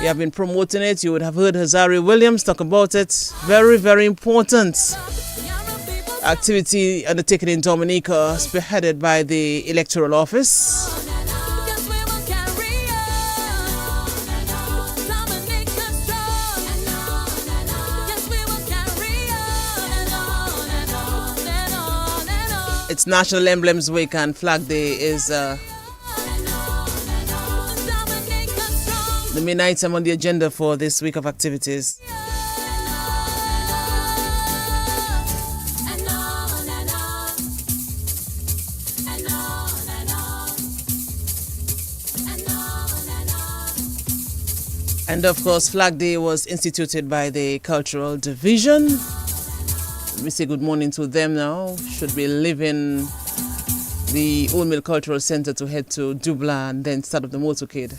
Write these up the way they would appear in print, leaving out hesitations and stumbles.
We have been promoting it. You would have heard Hazari Williams talk about it. Very, very important activity undertaken in Dominica, spearheaded by the Electoral Office. It's National Emblems Week and Flag Day is the main item on the agenda for this week of activities. And of course, Flag Day was instituted by the Cultural Division. We say good morning to them now. Should be leaving the Old Mill Cultural Center to head to Dubla and then start up the motorcade.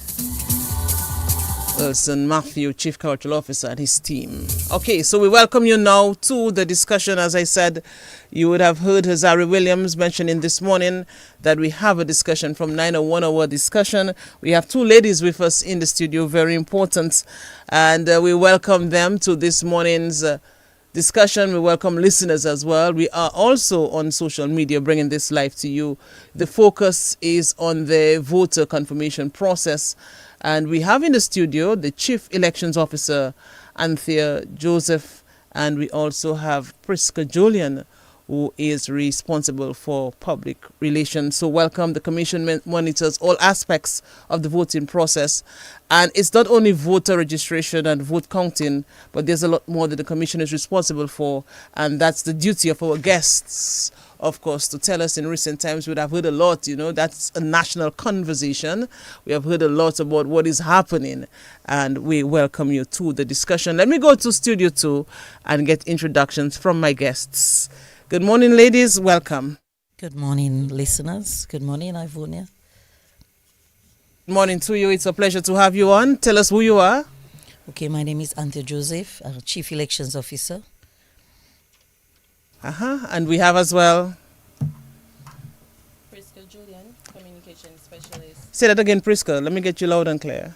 Wilson Matthew, Chief Cultural Officer, and his team. Okay, so we welcome you now to the discussion. As I said, you would have heard Hazari Williams mentioning this morning that we have a discussion from 901 hour discussion. We have two ladies with us in the studio, very important, and we welcome them to this morning's discussion. We welcome listeners as well. We are also on social media bringing this live to you. The focus is on the voter confirmation process. And we have in the studio the Chief Elections Officer, Anthea Joseph, and we also have Priska Julian, who is responsible for public relations. So welcome. The Commission monitors all aspects of the voting process. And it's not only voter registration and vote counting, but there's a lot more that the Commission is responsible for. And that's the duty of our guests, of course, to tell us. In recent times. We would have heard a lot, that's a national conversation. We have heard a lot about what is happening, and we welcome you to the discussion. Let me go to Studio 2 and get introductions from my guests. Good morning, ladies. Welcome. Good morning, listeners. Good morning, Ivonia. Good morning to you. It's a pleasure to have you on. Tell us who you are. Okay, my name is Anthea Joseph, Chief Elections Officer. And we have as well Priska Julian, Communication Specialist. Say that again, Priska. Let me get you loud and clear.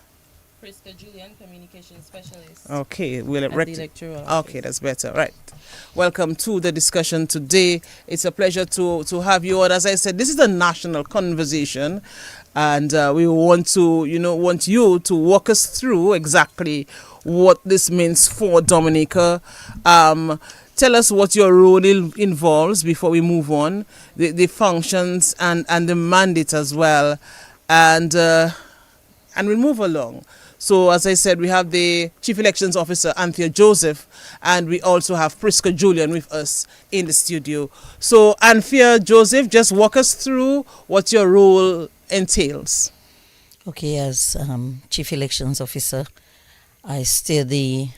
Priska Julian, Communication Specialist. Okay, we'll at the Electoral Office. Okay, that's better. Right. Welcome to the discussion today. It's a pleasure to have you on. As I said, this is a national conversation, and we want you to walk us through exactly what this means for Dominica. Tell us what your role involves before we move on, the functions and the mandate as well, and we'll move along. So, as I said, we have the Chief Elections Officer, Anthea Joseph, and we also have Priska Julian with us in the studio. So, Anthea Joseph, just walk us through what your role entails. Okay, as Chief Elections Officer, I steer the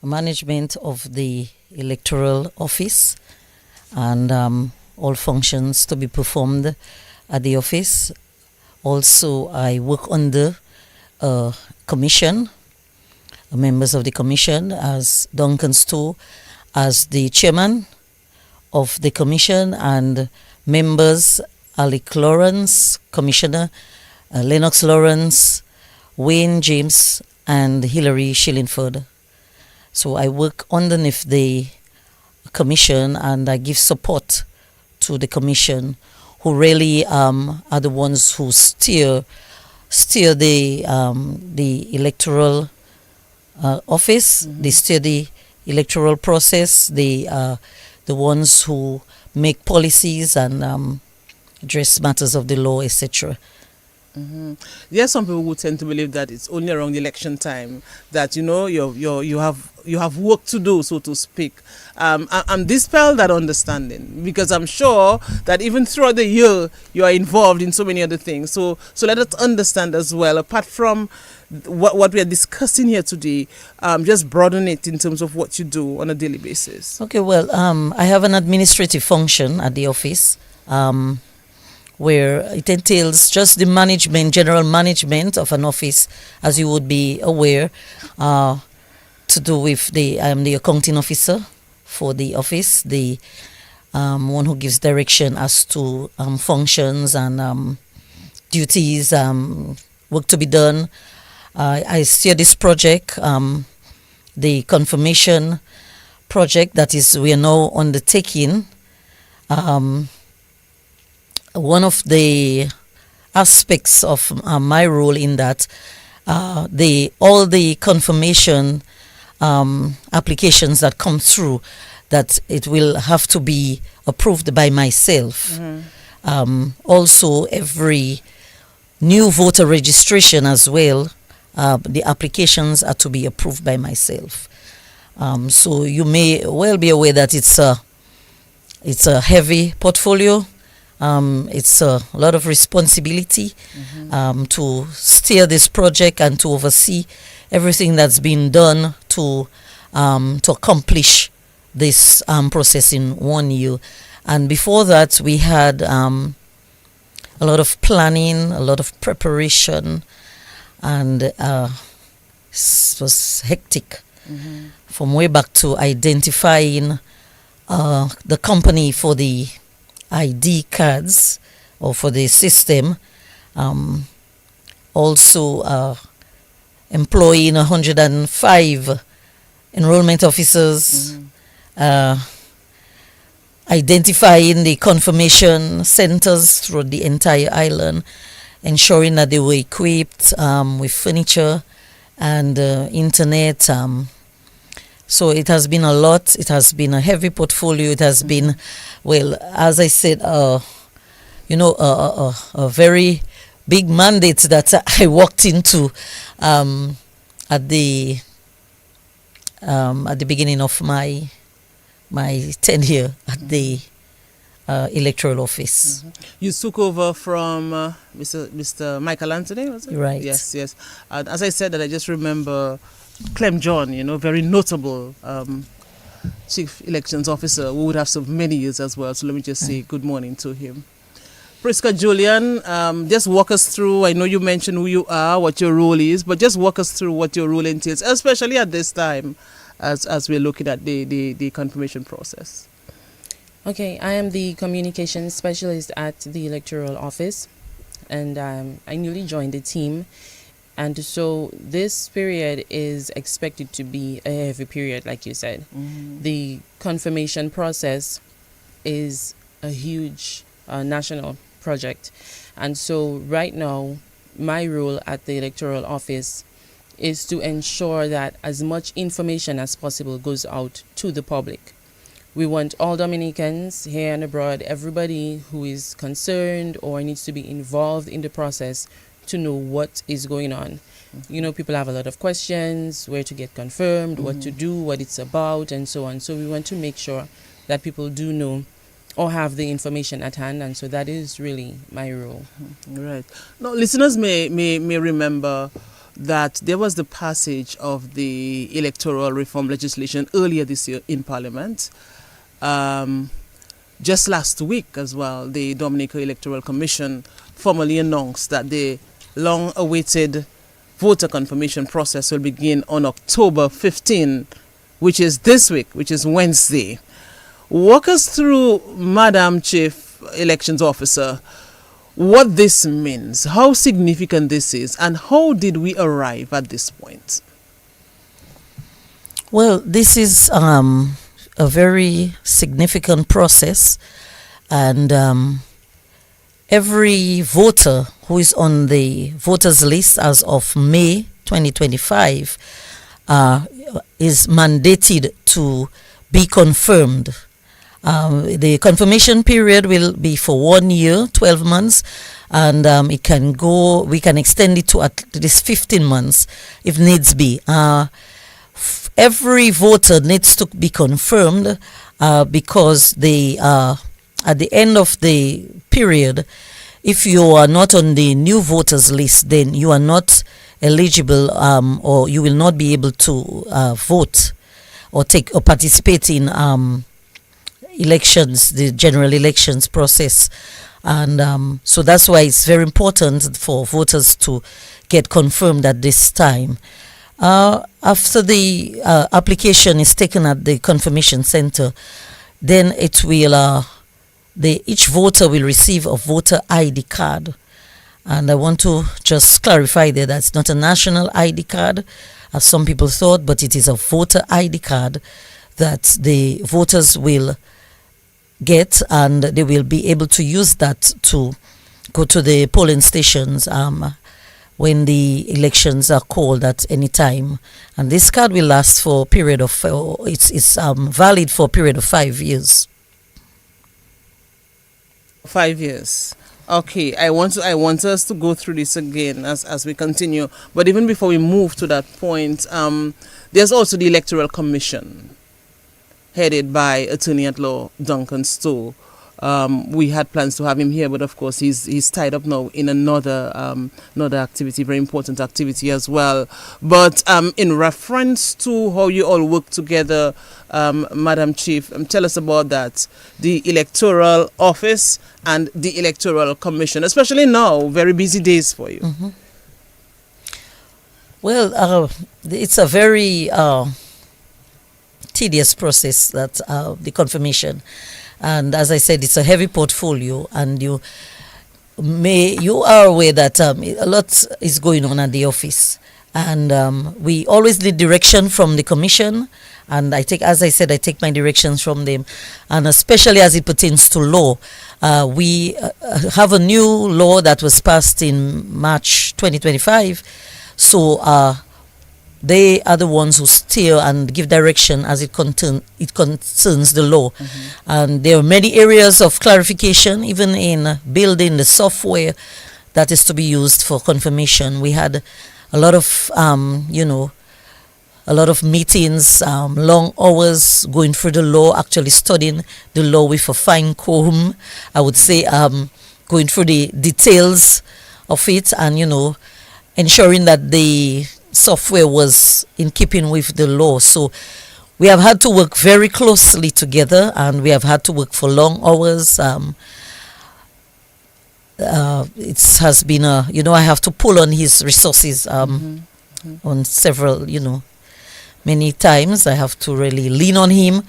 management of the Electoral Office and all functions to be performed at the office. Also, I work under a commission, members of the commission, as Duncan Stowe as the chairman of the commission, and members Alec Lawrence, Commissioner, Lennox Lawrence, Wayne James, and Hilary Shillingford. So I work underneath the commission, and I give support to the commission, who really are the ones who steer the electoral office. Mm-hmm. They steer the electoral process. They are the ones who make policies and address matters of the law, etc. Mm-hmm. There are some people who tend to believe that it's only around the election time that you have work to do, so to speak. I'm dispel that understanding, because I'm sure that even throughout the year you are involved in so many other things. So let us understand as well, apart from what we are discussing here today, just broaden it in terms of what you do on a daily basis. Okay, well, I have an administrative function at the office. Where it entails just the general management of an office, as you would be aware, to do with I am the accounting officer for the office, the one who gives direction as to functions and duties, work to be done. I steer this project, the confirmation project that is we are now undertaking. One of the aspects of my role in that all the confirmation applications that come through, that it will have to be approved by myself. Also, every new voter registration as well, the applications are to be approved by myself. So you may well be aware that it's a heavy portfolio. It's a lot of responsibility to steer this project and to oversee everything that's been done to accomplish this process in 1 year. And before that, we had a lot of planning, a lot of preparation, and it was hectic from way back to identifying the company for the ID cards or for the system. Also employing 105 enrollment officers, identifying the confirmation centers through the entire island, ensuring that they were equipped with furniture and internet. So it has been a lot. It has been a heavy portfolio. It has been, well, as I said, a very big mandate that I walked into at the beginning of my tenure at the electoral office. You took over from Mr. Michael Anthony, was it? Right. Yes. And as I said, that I just remember Clem John, very notable chief elections officer who would have served many years as well. So let me just say good morning to him. Priska Julian, just walk us through. I know you mentioned who you are, what your role is, but just walk us through what your role entails, especially at this time as we're looking at the confirmation process. Okay, I am the communications specialist at the electoral office, and I newly joined the team. And so this period is expected to be a heavy period, like you said. The confirmation process is a huge national project. And so right now, my role at the electoral office is to ensure that as much information as possible goes out to the public. We want all Dominicans here and abroad, everybody who is concerned or needs to be involved in the process, to know what is going on. People have a lot of questions, where to get confirmed, what to do, what it's about, and so on. So we want to make sure that people do know or have the information at hand, and so that is really my role. Right. Now, listeners may remember that there was the passage of the electoral reform legislation earlier this year in Parliament. Just last week as well, the Dominica Electoral Commission formally announced that the long-awaited voter confirmation process will begin on October 15, which is this week, which is Wednesday. Walk us through, Madam Chief Elections Officer, what this means, how significant this is, and how did we arrive at this point? Well, this is a very significant process, and every voter who is on the voters list as of May 2025 is mandated to be confirmed. The confirmation period will be for 1 year, 12 months, and we can extend it to at least 15 months if needs be. Every voter needs to be confirmed because at the end of the period, if you are not on the new voters list, then you are not eligible or you will not be able to vote or participate in elections, the general elections process. And so that's why it's very important for voters to get confirmed at this time. After the application is taken at the confirmation center, then it will each voter will receive a voter ID card, And I want to just clarify there that it's not a national ID card, as some people thought, but it is a voter ID card that the voters will get, and they will be able to use that to go to the polling stations when the elections are called at any time. And this card will last for a period of, it's valid for a period of 5 years. 5 years. Okay, I want us to go through this again as we continue. But even before we move to that point, there's also the Electoral Commission, headed by Attorney at Law Duncan Stowe. We had plans to have him here, but of course he's tied up now in another activity, very important activity as well. But in reference to how you all work together, Madam Chief, tell us about that, the Electoral Office and the Electoral Commission, especially now, very busy days for you. Mm-hmm. Well, it's a very tedious process, that the confirmation. And as I said, it's a heavy portfolio, and you are aware that a lot is going on at the office, and we always need direction from the commission. And I take my directions from them, and especially as it pertains to law, we have a new law that was passed in March 2025. So they are the ones who steer and give direction as it concerns the law. Mm-hmm. And there are many areas of clarification, even in building the software that is to be used for confirmation. We had a lot of, a lot of meetings, long hours going through the law, actually studying the law with a fine comb, I would say, going through the details of it, and, ensuring that the software was in keeping with the law. So we have had to work very closely together, and we have had to work for long hours. It has been I have to pull on his resources on several, many times. I have to really lean on him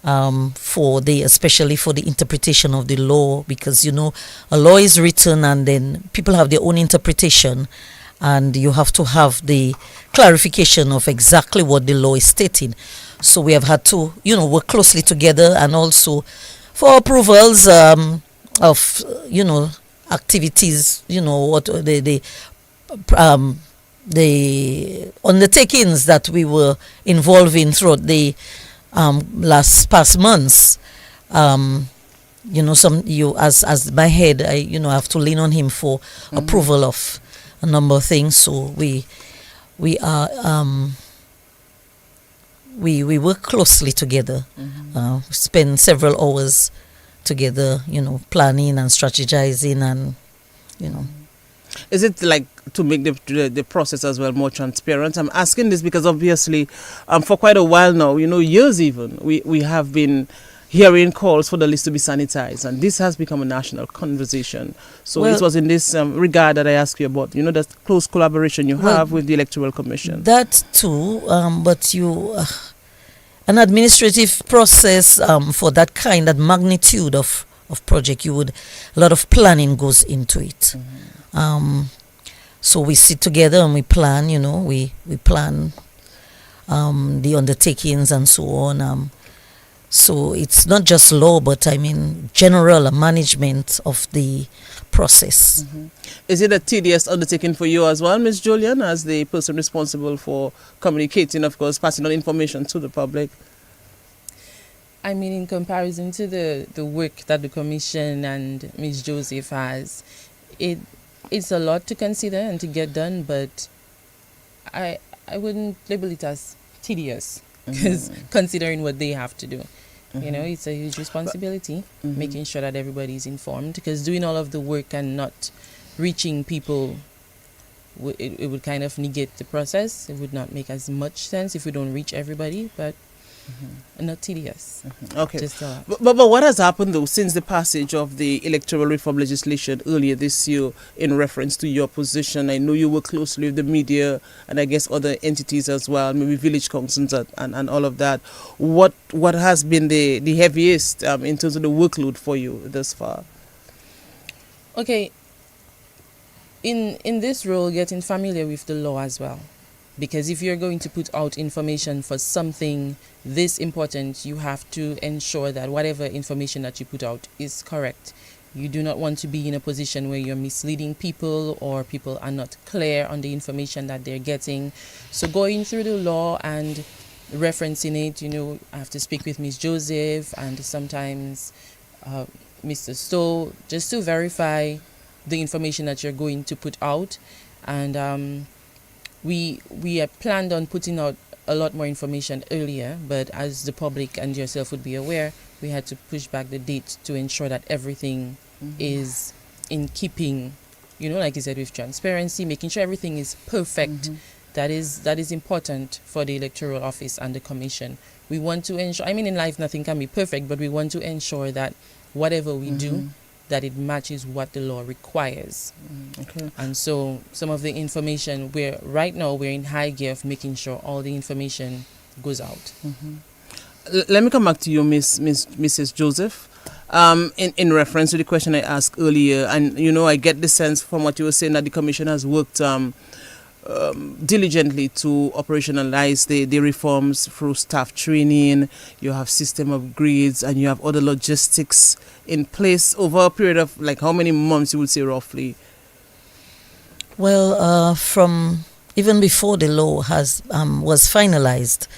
especially for the interpretation of the law, because a law is written and then people have their own interpretation, and you have to have the clarification of exactly what the law is stating. So we have had to, work closely together, and also for approvals of, activities, what the undertakings that we were involved in throughout the past months. As my head, I have to lean on him for approval of a number of things. So we work closely together. Spend several hours together, planning and strategizing, and Is it like to make the process as well more transparent? I'm asking this because obviously for quite a while now, years even, we have been hearing calls for the list to be sanitized, and this has become a national conversation. So it was in this regard that I asked you about, the close collaboration you have with the Electoral Commission. That too, but an administrative process for that magnitude of project, a lot of planning goes into it. So we sit together and we plan, we plan the undertakings and so on. So it's not just law, but general management of the process. Is it a tedious undertaking for you as well, Ms. Julian, as the person responsible for communicating, of course, passing on information to the public? In comparison to the work that the Commission and Ms. Joseph has, it's a lot to consider and to get done, but I wouldn't label it as tedious, because considering what they have to do. It's a huge responsibility, making sure that everybody is informed, because doing all of the work and not reaching people, it would kind of negate the process. It would not make as much sense if we don't reach everybody, but not tedious. Okay. Just but what has happened though since the passage of the electoral reform legislation earlier this year in reference to your position? I know you work closely with the media and I guess other entities as well, maybe village councils and all of that. What has been the heaviest in terms of the workload for you thus far? Okay. in this role, getting familiar with the law as well. Because if you're going to put out information for something this important, you have to ensure that whatever information that you put out is correct. You do not want to be in a position where you're misleading people or people are not clear on the information that they're getting. So going through the law and referencing it, I have to speak with Ms. Joseph and sometimes Mr. Stowe, just to verify the information that you're going to put out. And we had planned on putting out a lot more information earlier, but as the public and yourself would be aware, we had to push back the date to ensure that everything is in keeping, like you said, with transparency, making sure everything is perfect. That is important for the electoral office and the commission. We want to ensure, in life nothing can be perfect, but we want to ensure that whatever we do, that it matches what the law requires. Okay. And so some of the information, right now we're in high gear of making sure all the information goes out. Let me come back to you, Mrs. Joseph. In reference to the question I asked earlier, and I get the sense from what you were saying that the commission has worked diligently to operationalize the reforms through staff training. You have system upgrades and you have other logistics in place over a period of how many months, you would say roughly? Well, from even before the law was finalized,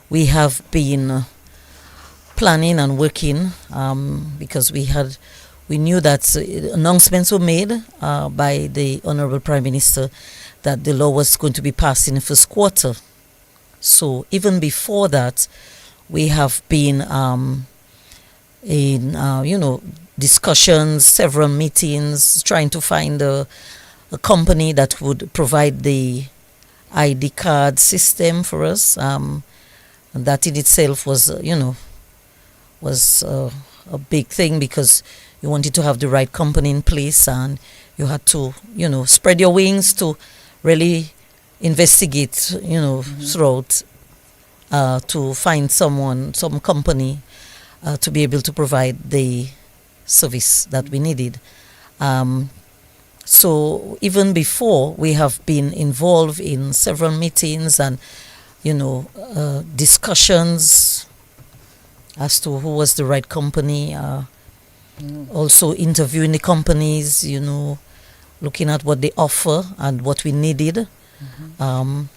we have been planning and working because we knew that announcements were made by the Honorable Prime Minister that the law was going to be passed in the first quarter. So even before that, we have been in discussions, several meetings, trying to find a company that would provide the ID card system for us. And that in itself was a big thing because you wanted to have the right company in place and you had to, spread your wings to really investigate, throughout to find some company to be able to provide the service that we needed. So even before, we have been involved in several meetings and, discussions as to who was the right company, also interviewing the companies, looking at what they offer and what we needed. Then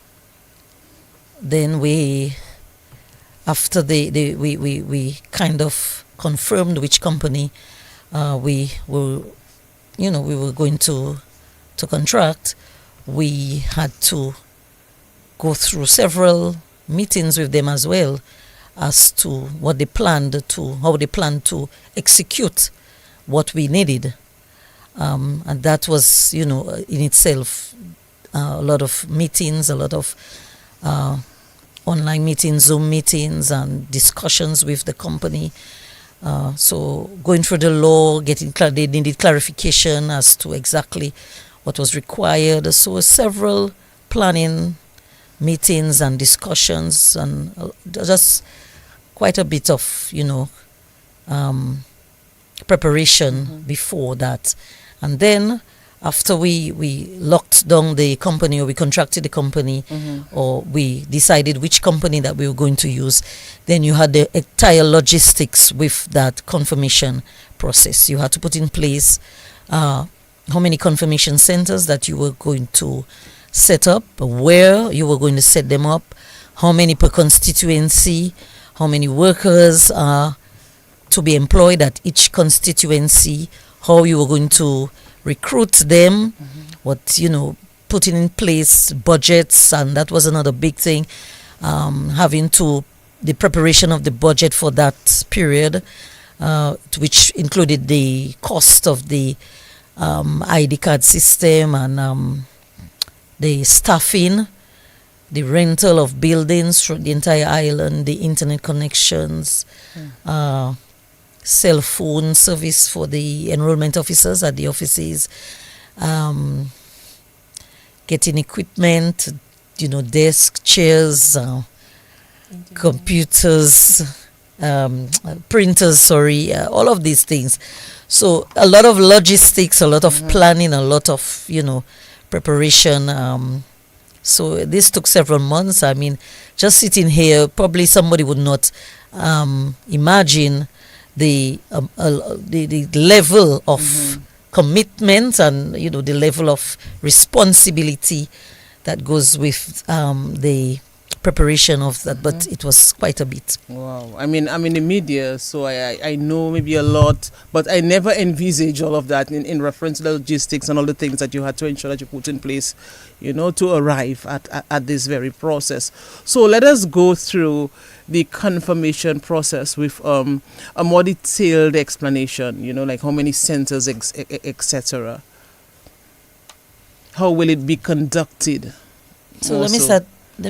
after we kind of confirmed which company we were going to contract. We had to go through several meetings with them as well as to how they planned to execute what we needed. And that was, in itself, a lot of meetings, a lot of online meetings, Zoom meetings, and discussions with the company. So going through the law, they needed clarification as to exactly what was required. So several planning meetings and discussions, and just quite a bit of, preparation before that. And then after we locked down the company, or we contracted the company, or we decided which company that we were going to use, then you had the entire logistics with that confirmation process. You had to put in place how many confirmation centers that you were going to set up, where you were going to set them up, how many per constituency, how many workers are to be employed at each constituency, how you were going to recruit them, putting in place budgets, and that was another big thing, the preparation of the budget for that period, which included the cost of the ID card system and the staffing, the rental of buildings through the entire island, the internet connections, cell phone service for the enrollment officers at the offices, getting equipment, desk, chairs, computers, printers, sorry, all of these things. So a lot of logistics, a lot of planning, a lot of, preparation. So this took several months. I mean, just sitting here, probably somebody would not imagine the level of commitment and the level of responsibility that goes with the preparation of that. But it was quite a bit. Wow. I mean, I'm in the media, so I know maybe a lot, but I never envisage all of that in reference to the logistics and all the things that you had to ensure that you put in place, to arrive at this very process. So let us go through the confirmation process with a more detailed explanation, like how many centers, etc. How will it be conducted? So let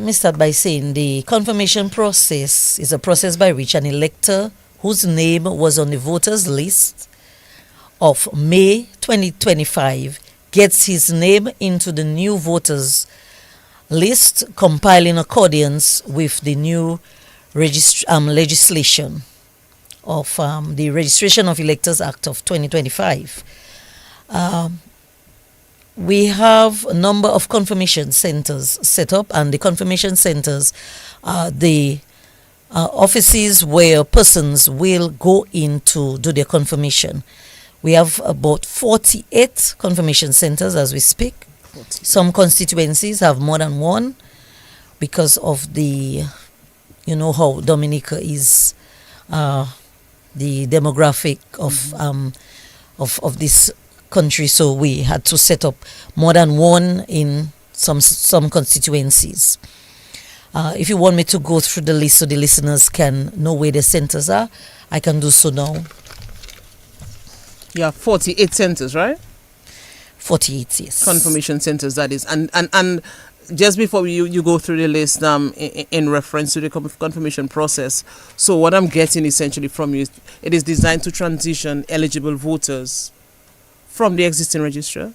me start by saying the confirmation process is a process by which an elector whose name was on the voters list of May 2025 gets his name into the new voters list compiled in accordance with the new legislation of the Registration of Electors Act of 2025. We have a number of confirmation centers set up, and the confirmation centers are the offices where persons will go in to do their confirmation. We have about 48 confirmation centers as we speak. 40. Some constituencies have more than one because of the, how Dominica is, the demographic of this country, so we had to set up more than one in some constituencies. If you want me to go through the list so the listeners can know where the centers are, I can do so now. Yeah, 48 centers, right? 48, yes. Confirmation centers, that is. And just before you go through the list, in reference to the confirmation process, so what I'm getting essentially from you, it is designed to transition eligible voters from the existing register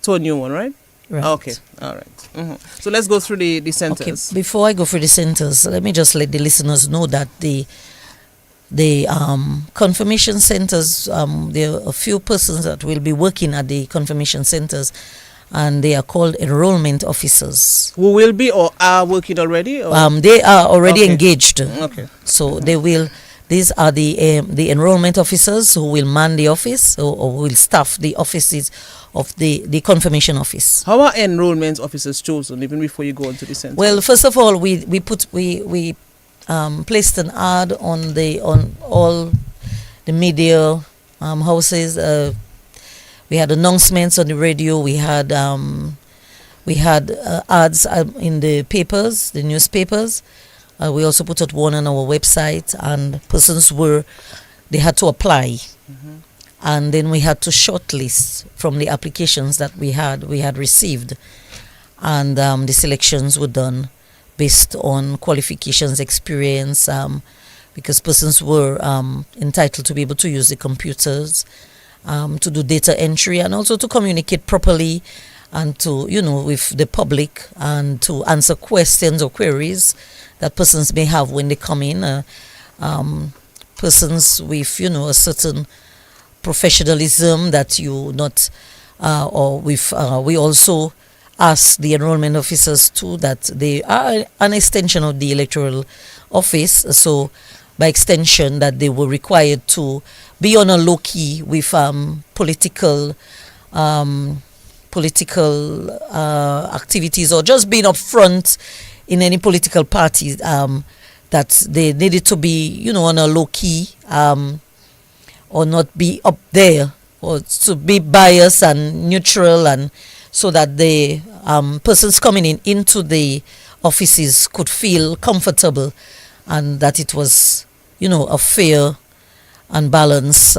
to a new one, right? Right. Okay. All right. So let's go through the centers. Okay. Before I go through the centers, let me just let the listeners know that the confirmation centers, there are a few persons that will be working at the confirmation centers, and they are called enrollment officers. Who will be or are working already? Or? They are already engaged. Okay. So they will. These are the enrollment officers who will man the office or will staff the offices of the confirmation office. How are enrollment officers chosen even before you go into the center? Well, first of all, we placed an ad on all the media houses. We had announcements on the radio. We had ads in the papers, the newspapers. We also put out one on our website, and persons they had to apply. And then we had to shortlist from the applications that we had received. And the selections were done based on qualifications, experience, because persons were entitled to be able to use the computers, to do data entry, and also to communicate properly and to, with the public, and to answer questions or queries that persons may have when they come in. Persons with, a certain professionalism that you not, or with, we also ask the enrollment officers too that they are an extension of the electoral office. So by extension that they were required to be on a low key with political activities, or just being upfront in any political party, that they needed to be, on a low key, or not be up there, or to be biased and neutral, and so that the persons coming into the offices could feel comfortable, and that it was, a fair and balanced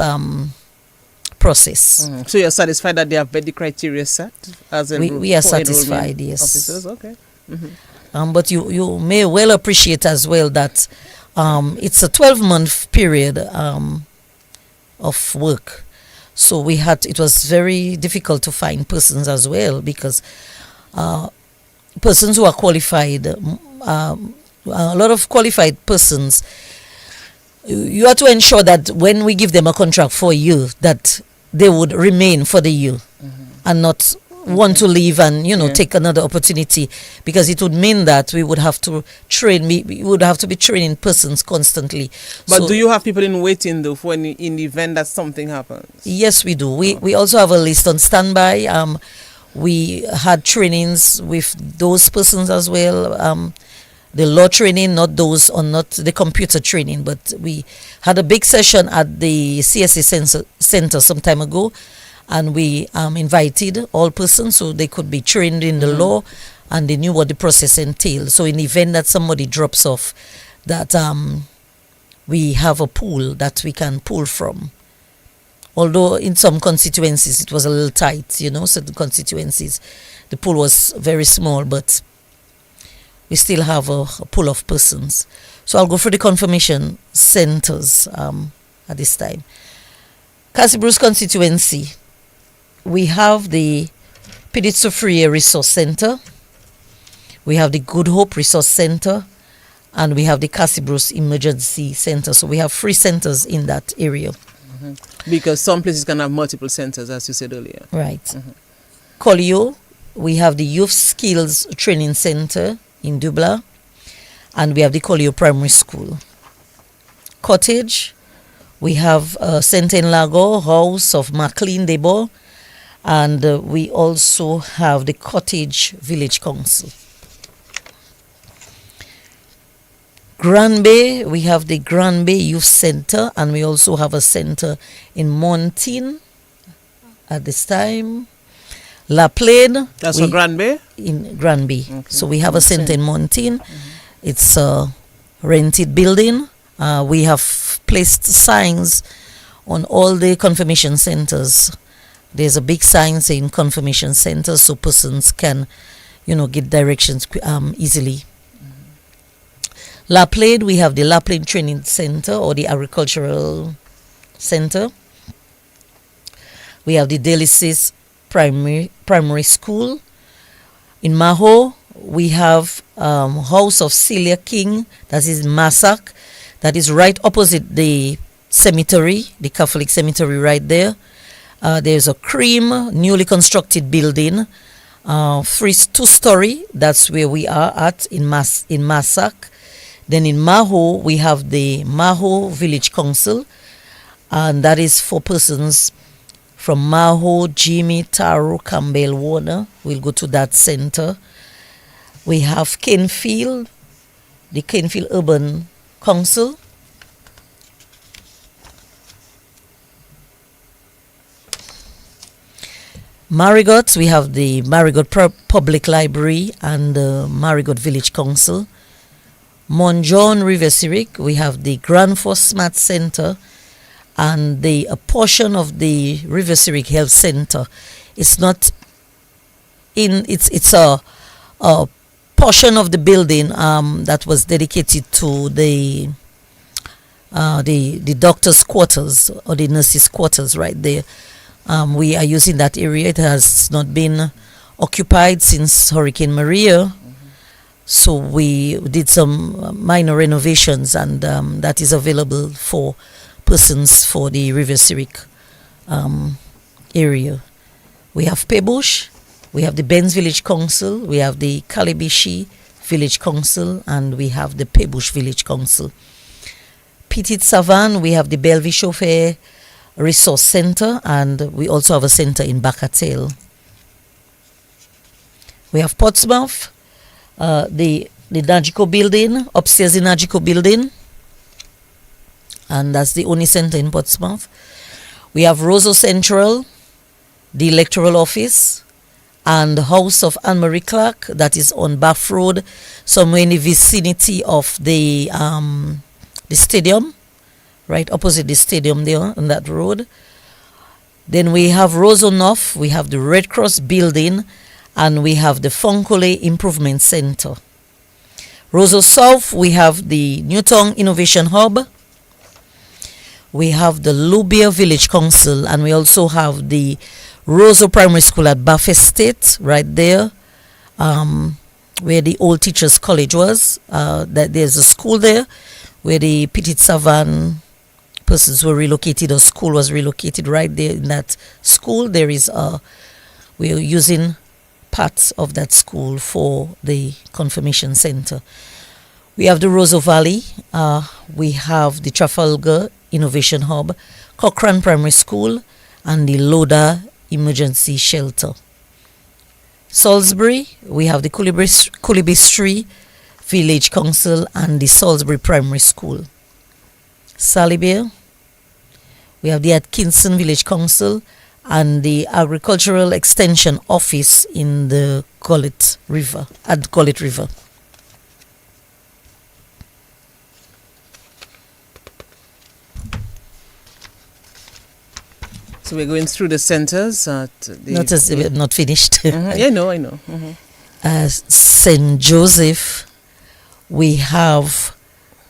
process. So you're satisfied that they have met the criteria set as we are satisfied, yes. Officers, okay. But you may well appreciate as well that it's a 12-month period of work. So it was very difficult to find persons as well, because persons who are qualified, a lot of qualified persons you have to ensure that when we give them a contract for a year, that they would remain for the year and not want to leave and take another opportunity, because it would mean that we would have to train. We would have to be training persons constantly. But do you have people in waiting though for in the event that something happens? Yes, we do. We also have a list on standby. We had trainings with those persons as well. The law training, not the computer training, but we had a big session at the CSA Center some time ago, and we invited all persons so they could be trained in the law, and they knew what the process entailed. So in the event that somebody drops off, that we have a pool that we can pull from. Although in some constituencies it was a little tight, certain constituencies, the pool was very small, but we still have a pool of persons. So I'll go for the confirmation centers at this time. Castle Bruce constituency, we have the Piditso Freer Resource Center, we have the Good Hope Resource Center, and we have the Castle Bruce Emergency Center. So we have 3 centers in that area. Because some places can have multiple centers, as you said earlier. Right. Colio, we have the Youth Skills Training Center in Dubla, and we have the Colio Primary School. Cottage, we have Saint Lago House of MacLean Debo, and we also have the Cottage Village Council. Granby, we have the Granby Youth Center, and we also have a center in Montine at this time. La Plaine. That's for Granby? In Granby. Okay. So we have a center in Montine. It's a rented building. We have placed signs on all the confirmation centers. There's a big sign saying confirmation centers, so persons can, get directions easily. La Plaine, we have the La Plaine Training Center, or the Agricultural Center. We have the Delicis Primary School. In Maho, we have House of Celia King, that is Massac, that is right opposite the cemetery, the Catholic cemetery right there. There's a cream, newly constructed building, 2-story, that's where we are at in Massac. Then in Maho, we have the Maho Village Council, and that is for persons from Maho, Jimmy, Taro, Campbell, Warner. We'll go to that center. We have Canefield, the Canefield Urban Council. Marigot, we have the Marigot Public Library and the Marigot Village Council. Mont John River Cyric, we have the Grand Force Smart Center and a portion of the River Cyric Health Center. It's not in, it's a portion of the building that was dedicated to the doctor's quarters or the nurse's quarters right there. We are using that area. It has not been occupied since Hurricane Maria. So we did some minor renovations, and that is available for persons for the River Cyric area. We have Pebush, we have the Benz Village Council, we have the Kalibishi Village Council, and we have the Pebush Village Council. Petit Savan, we have the Bellevue Chauffeur Resource Center, and we also have a center in Bacatel. We have Portsmouth, the Nagico building, upstairs in Nagico building, and that's the only center in Portsmouth. We have Roseau Central, the electoral office, and the house of Anne-Marie Clark, that is on Bath Road, somewhere in the vicinity of the stadium, right opposite the stadium there on that road. Then we have Roseau North, we have the Red Cross building, and we have the Fonkole Improvement Center. Roseau South, we have the Newtown Innovation Hub. We have the Lubia Village Council, and we also have the Roseau Primary School at Bath Estate, right there, where the old Teachers College was. That there's a school there. where the Petit Savan persons were relocated, or school was relocated. Right there in that school, we're using parts of that school for the confirmation center. We have the Roseau Valley, we have the Trafalgar Innovation Hub, Cochrane Primary School, and the Loda Emergency Shelter. Salisbury, we have the Kulibistri Village Council and the Salisbury Primary School. Salibir, we have the Atkinson Village Council and the Agricultural Extension Office in the Gullet River, at Gullet River. So we're going through the centers. Not finished. Mm-hmm. Yeah, I know. Mm-hmm. St. Joseph, we have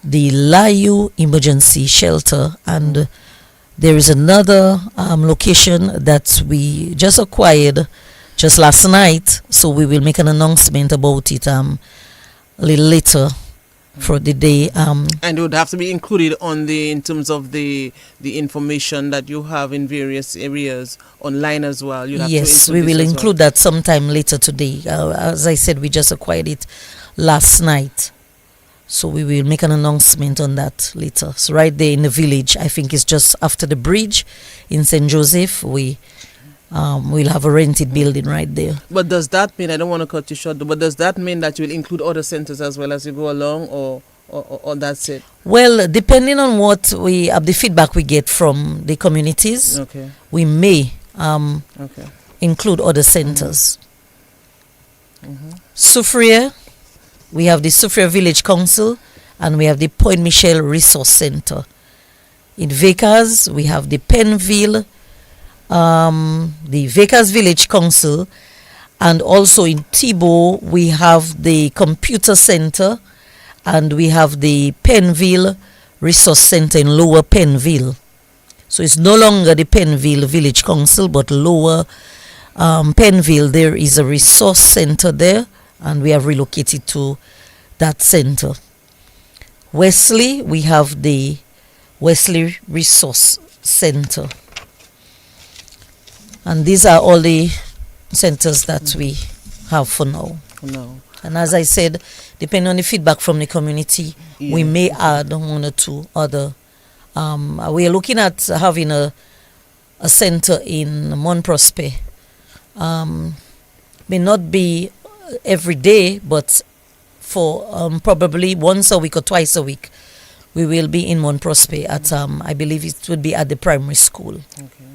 the Layu Emergency Shelter, and there is another location that we just acquired just last night, so we will make an announcement about it a little later for the day. And it would have to be included in terms of the information that you have in various areas online as well. Yes, we will include that sometime later today. As I said, we just acquired it last night, so we will make an announcement on that later. So right there in the village, I think it's just after the bridge in St. Joseph, we'll have a rented building right there. But does that mean, I don't want to cut you short, but does that mean that you will include other centers as well as you go along, or that's it? Well, depending on what the feedback we get from the communities, okay, we may include other centers. Mm-hmm. Soufriere, we have the Soufriere Village Council and we have the Point Michel Resource Center. In Vacas, we have the Penville, the Vacas Village Council, and also in Thibault we have the Computer Center and we have the Penville Resource Center in Lower Penville. So it's no longer the Penville Village Council, but Lower Penville. There is a resource center there, and we have relocated to that center. Wesley, we have the Wesley Resource Center. And these are all the centers that we have for now. No. And as I said, depending on the feedback from the community, we may add one or two other. We are looking at having a center in Mont Prosper. May not be every day, but for probably once a week or twice a week, we will be in Mont Prosper at, I believe it would be at the primary school. Okay.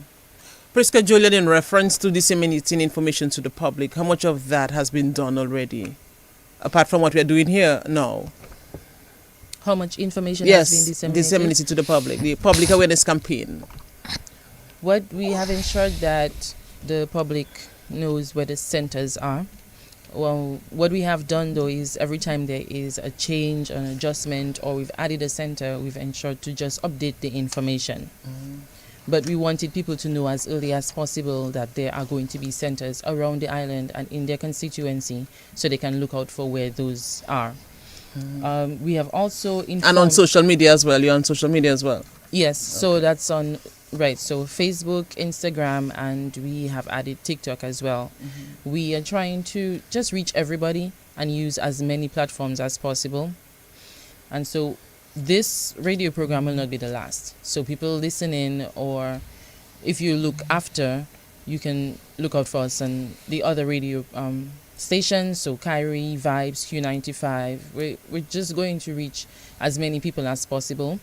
Priska Julian, in reference to disseminating information to the public, how much of that has been done already? Apart from what we are doing here now. How much information has been disseminated to the public awareness campaign? What we have ensured that the public knows where the centers are. Well, what we have done though is every time there is a change, an adjustment, or we've added a center, we've ensured to just update the information. But we wanted people to know as early as possible that there are going to be centers around the island and in their constituency, so they can look out for where those are. We have also informed, and on social media as well. You're on social media as well. Yes, so that's on so Facebook, Instagram, and we have added TikTok as well. We are trying to just reach everybody and use as many platforms as possible. And so this radio program will not be the last. So people listening, or if you look after, you can look out for us on the other radio stations. So Kyrie, Vibes, Q95. We're just going to reach as many people as possible.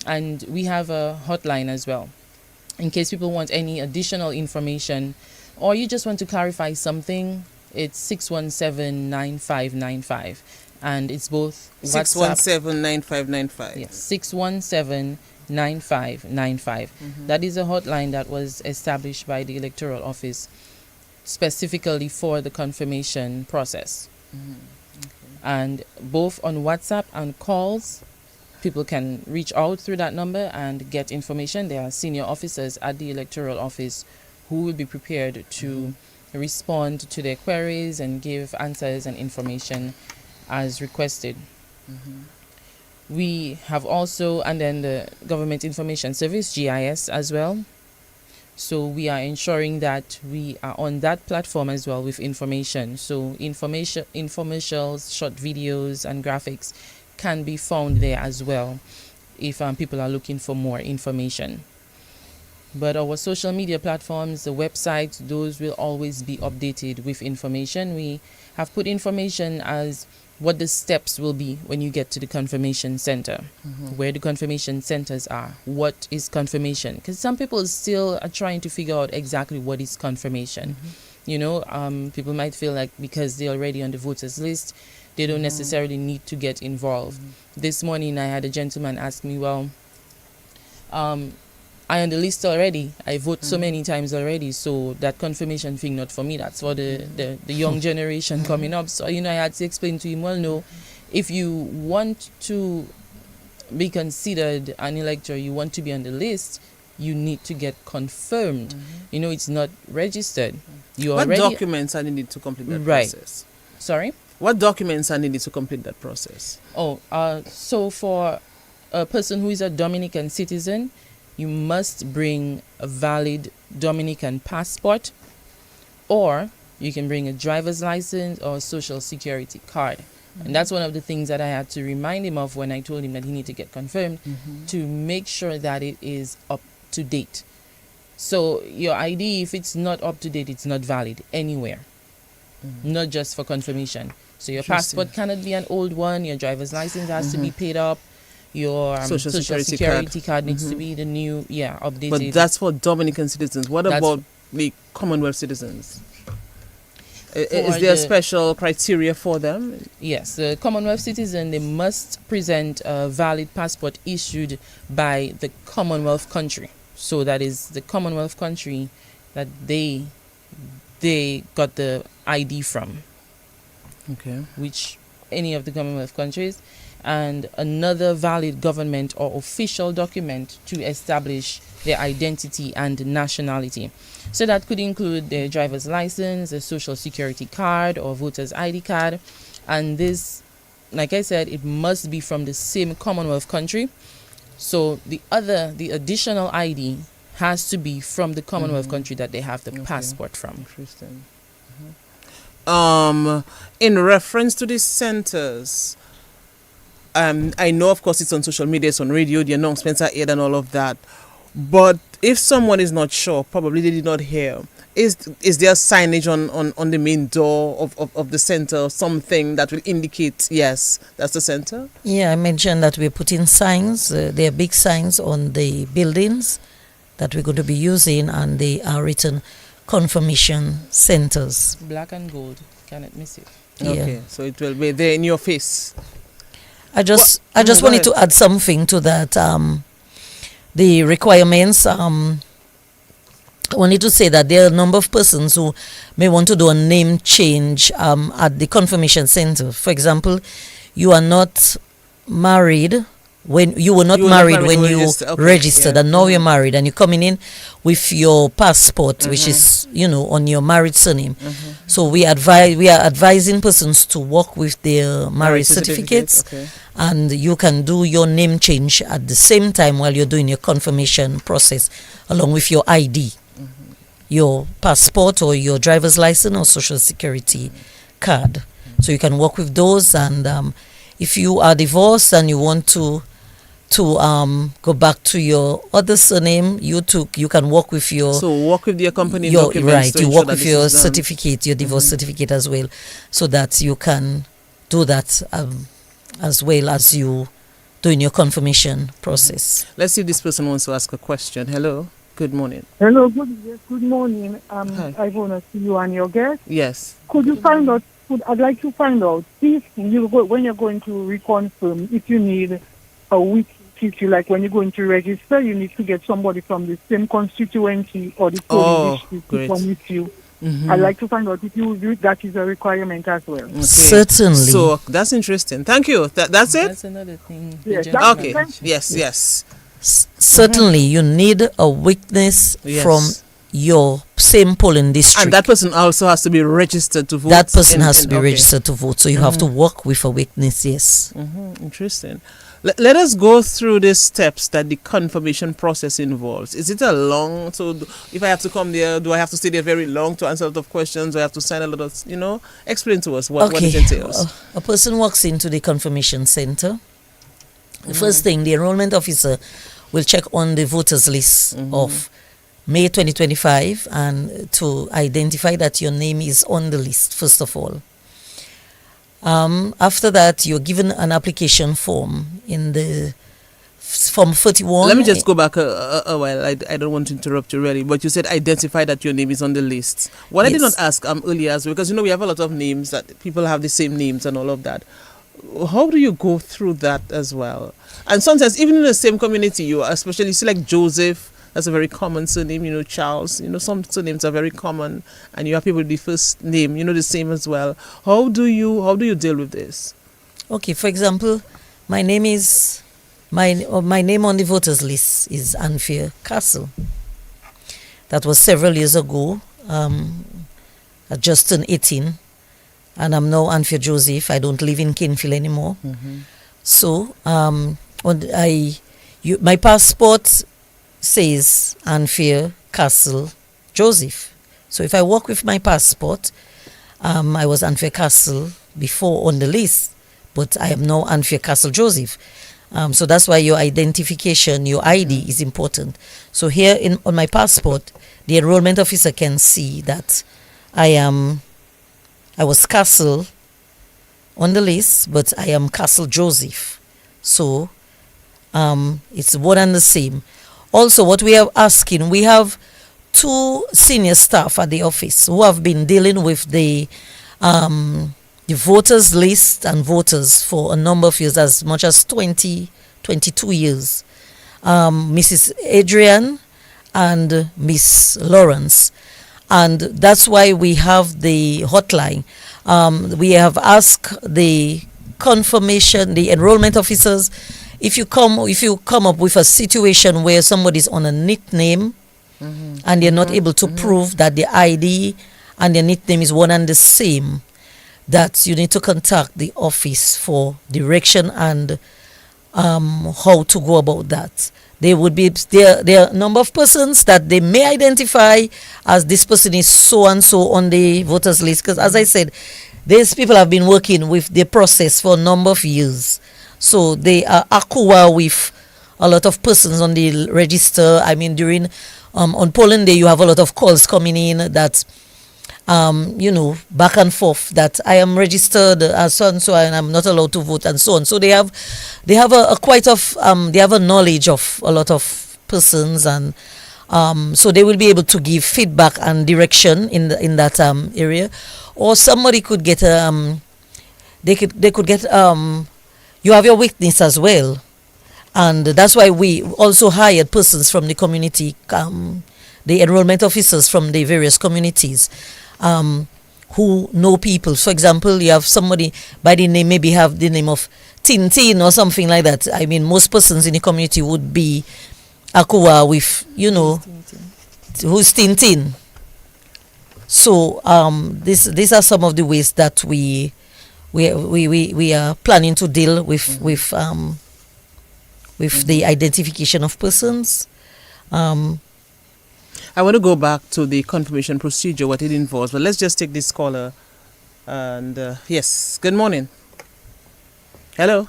And we have a hotline as well, in case people want any additional information or you just want to clarify something. It's 617-9595. And it's both 617-9595. Yes, 617-9595. That is a hotline that was established by the Electoral Office specifically for the confirmation process. And both on WhatsApp and calls, people can reach out through that number and get information. There are senior officers at the Electoral Office who will be prepared to respond to their queries and give answers and information as requested. We have also, and then the Government Information Service, GIS, as well. So we are ensuring that we are on that platform as well with information. So infomercials, short videos, and graphics can be found there as well if people are looking for more information. But our social media platforms, the websites, those will always be updated with information. We have put information as what the steps will be when you get to the confirmation center, where the confirmation centers are, what is confirmation. Because some people still are trying to figure out exactly what is confirmation. You know, people might feel like because they're already on the voters list, they don't necessarily need to get involved. This morning I had a gentleman ask me, well, I on the list already. I vote so many times already, so that confirmation thing not for me. That's for the young generation coming up. So, you know, I had to explain to him, well, no, if you want to be considered an elector, you want to be on the list, you need to get confirmed. You know, it's not registered. You What already documents are needed to complete that process? Sorry? What documents are needed to complete that process? Oh, so for a person who is a Dominican citizen, you must bring a valid Dominican passport, or you can bring a driver's license or a social security card. And that's one of the things that I had to remind him of when I told him that he needed to get confirmed, to make sure that it is up to date. So your ID, if it's not up to date, it's not valid anywhere, not just for confirmation. So your passport cannot be an old one, your driver's license has to be paid up, your Social security card needs to be the new, updated. But that's for Dominican citizens. What about the Commonwealth citizens? Is there a special criteria for them? Yes, the Commonwealth citizen, they must present a valid passport issued by the Commonwealth country. So that is the Commonwealth country that they got the ID from. Okay. Which any of the Commonwealth countries, and another valid government or official document to establish their identity and nationality. So that could include their driver's license, a social security card, or voter's ID card. And this, like I said, it must be from the same Commonwealth country. So the additional ID has to be from the Commonwealth country that they have the passport from. Interesting. In reference to these centers, I know, of course, it's on social media, it's on radio, the announcements are aired and all of that. But if someone is not sure, probably they did not hear, is there signage on the main door of the center, or something that will indicate, yes, that's the center? Yeah, I mentioned that we're putting signs. There are big signs on the buildings that we're going to be using, and they are written confirmation centers. Black and gold, cannot miss it. Yeah. Okay, so it will be there in your face. I just wanted to add something to that. The requirements. I wanted to say that there are a number of persons who may want to do a name change at the confirmation center. For example, you are not married when you were not married when you registered, and now you're married, and you're coming in with your passport, which is on your married surname. So we are advising persons to work with their marriage certificates, and you can do your name change at the same time while you're doing your confirmation process, along with your ID, your passport or your driver's license or social security card. So you can work with those, and if you are divorced and you want to go back to your other surname, you can work with your... So work with the accompanying documents. Right, you work with your certificate, your divorce certificate as well, so that you can do that as well as you doing your confirmation process. Let's see if this person wants to ask a question. Hello, good morning. Hello, good morning. I want to see you and your guest. Yes. Could you find out, I'd like to find out if when you're going to reconfirm, if you need a week, if you like, when you're going to register, you need to get somebody from the same constituency or the same district to come with you. I'd like to find out if that is a requirement as well. Okay. Certainly. So that's interesting. Thank you. That's it? That's another thing. Yes, Okay. Yes. Certainly, you need a witness from your same polling district. And that person also has to be registered to vote. That person has to be registered to vote. So you have to work with a witness, yes. Interesting. Let us go through the steps that the confirmation process involves. Is it a long, so if I have to come there, do I have to stay there very long to answer a lot of questions? Do I have to sign a lot of, explain to us what it entails. A person walks into the confirmation center. The first thing, the enrollment officer will check on the voters list of May 2025 and to identify that your name is on the list, first of all. After that, you're given an application form in the Form 41. Let me just go back a while. I don't want to interrupt you really, but you said identify that your name is on the list. What I did not ask earlier as well, because we have a lot of names that people have the same names and all of that. How do you go through that as well? And sometimes even in the same community, you especially see like Joseph, that's a very common surname, Charles, some surnames are very common, and you have people with the first name, the same as well. How do you deal with this? Okay, for example, my name on the voters list is Anthea Castle. That was several years ago. I just turned 18, and I'm now Anthea Joseph. I don't live in Kingsville anymore. So my passport says Anthea Castle Joseph. So if I walk with my passport, I was Anthea Castle before on the list, but I am now Anthea Castle Joseph. So that's why your identification, your ID is important. So here on my passport, the enrollment officer can see that I was Castle on the list, but I am Castle Joseph. So it's one and the same. Also, what we are asking, we have 2 senior staff at the office who have been dealing with the voters list and voters for a number of years, as much as 22 years. Mrs. Adrian and Miss Lawrence. And that's why we have the hotline. We have asked the confirmation, the enrollment officers, if you come up with a situation where somebody's on a nickname and they're not able to prove that the ID and their nickname is one and the same, that you need to contact the office for direction and how to go about that. There are a number of persons that they may identify as this person is so and so on the voters list, because as I said, these people have been working with the process for a number of years. So they are acquainted with a lot of persons on the register. I mean, during on polling day, you have a lot of calls coming in that, back and forth, that I am registered as so and so and I'm not allowed to vote and so on. So they have a knowledge of a lot of persons, and so they will be able to give feedback and direction in that area. Or somebody could get they could get you have your witness as well, and that's why we also hired persons from the community, the enrollment officers from the various communities, who know people. For example, you have somebody by the name, maybe have the name of Tintin or something like that. I mean, most persons in the community would be acquainted with, who's Tintin. So these are some of the ways that we are planning to deal with the identification of persons. I want to go back to the confirmation procedure, what it involves, but let's just take this caller. And yes, good morning. Hello.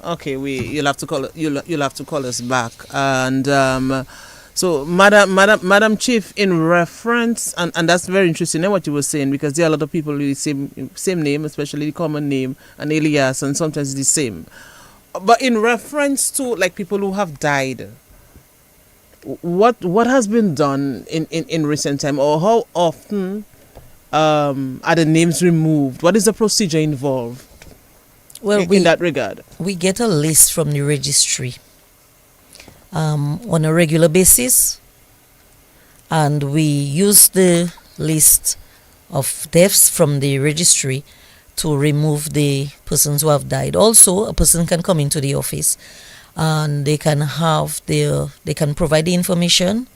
Okay, you'll have to call us back. And so, Madam Chief, in reference, and that's very interesting, what you were saying, because there are a lot of people with the same name, especially the common name, and alias, and sometimes the same. But in reference to like people who have died, what has been done in recent time, or how often are the names removed? What is the procedure involved? Well, in that regard, we get a list from the registry on a regular basis, and we use the list of deaths from the registry to remove the persons who have died. Also, a person can come into the office and they can provide the information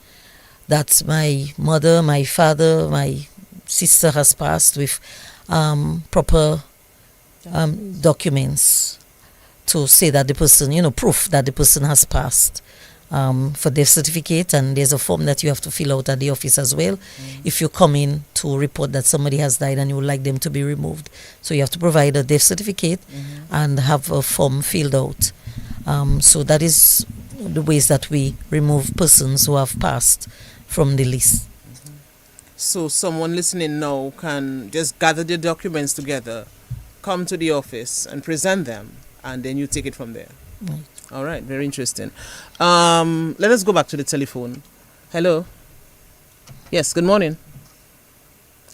that my mother, my father, my sister has passed with proper documents to say that the person, proof that the person has passed for death certificate. And there's a form that you have to fill out at the office as well if you come in to report that somebody has died and you would like them to be removed. So you have to provide a death certificate and have a form filled out. So that is the ways that we remove persons who have passed from the list. So someone listening now can just gather their documents together, come to the office and present them, and then you take it from there. Right. All right, very interesting. Let us go back to the telephone. Hello. Yes, good morning.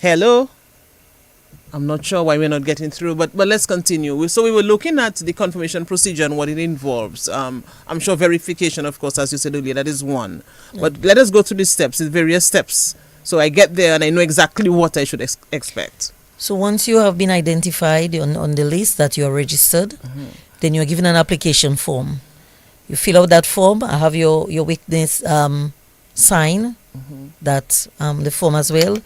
Hello. I'm not sure why we're not getting through, but let's continue. So we were looking at the confirmation procedure and what it involves. I'm sure verification, of course, as you said earlier, that is one. But let us go through the steps, the various steps. So I get there and I know exactly what I should expect. So once you have been identified on the list that you are registered, then you are given an application form. You fill out that form. I have your witness sign that the form as well.